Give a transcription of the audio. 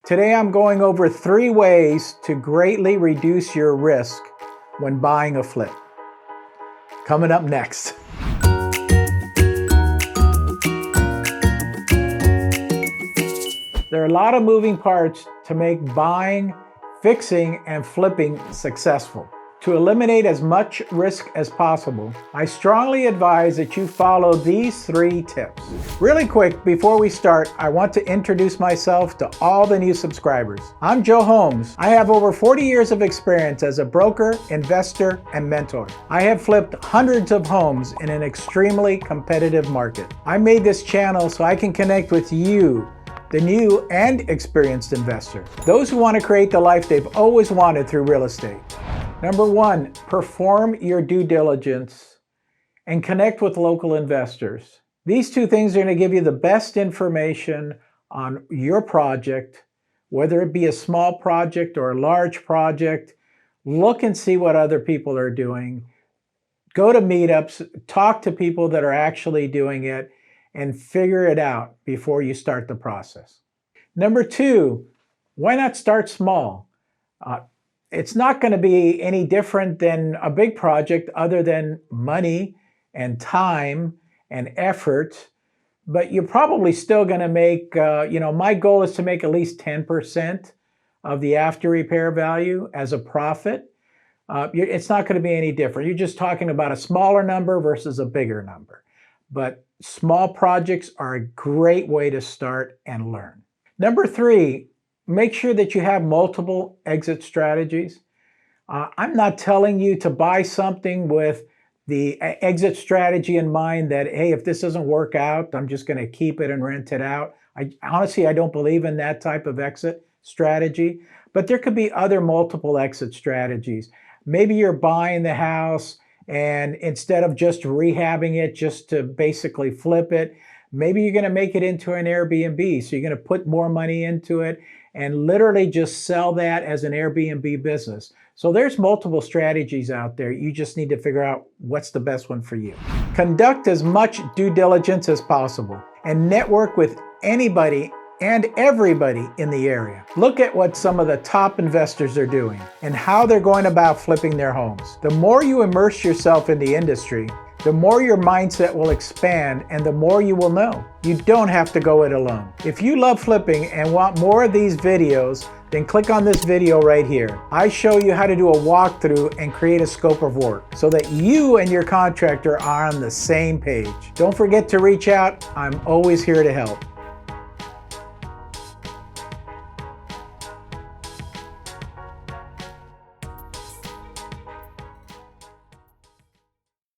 Today I'm going over 3 ways to greatly reduce your risk when buying a flip. Coming up next. There are a lot of moving parts to make buying, fixing, and flipping successful. To eliminate as much risk as possible, I strongly advise that you follow these 3 tips. Really quick, before we start, I want to introduce myself to all the new subscribers. I'm Joe Holmes. I have over 40 years of experience as a broker, investor, and mentor. I have flipped hundreds of homes in an extremely competitive market. I made this channel so I can connect with you, the new and experienced investor, those who want to create the life they've always wanted through real estate. Number 1, perform your due diligence and connect with local investors. These 2 things are going to give you the best information on your project, whether it be a small project or a large project. Look and see what other people are doing. Go to meetups, talk to people that are actually doing it, and figure it out before you start the process. Number 2, why not start small? It's not going to be any different than a big project other than money and time and effort, but you're probably still going to make, my goal is to make at least 10% of the after repair value as a profit. It's not going to be any different. You're just talking about a smaller number versus a bigger number. But small projects are a great way to start and learn. Number 3, make sure that you have multiple exit strategies. I'm not telling you to buy something with the exit strategy in mind that, hey, if this doesn't work out, I'm just going to keep it and rent it out. Honestly, I don't believe in that type of exit strategy, but there could be other multiple exit strategies. Maybe you're buying the house and instead of just rehabbing it just to basically flip it, maybe you're going to make it into an Airbnb. So you're going to put more money into it and literally just sell that as an Airbnb business. So there's multiple strategies out there. You just need to figure out what's the best one for you. Conduct as much due diligence as possible and network with anybody and everybody in the area. Look at what some of the top investors are doing and how they're going about flipping their homes. The more you immerse yourself in the industry, the more your mindset will expand and the more you will know. You don't have to go it alone. If you love flipping and want more of these videos, then click on this video right here. I show you how to do a walkthrough and create a scope of work so that you and your contractor are on the same page. Don't forget to reach out. I'm always here to help.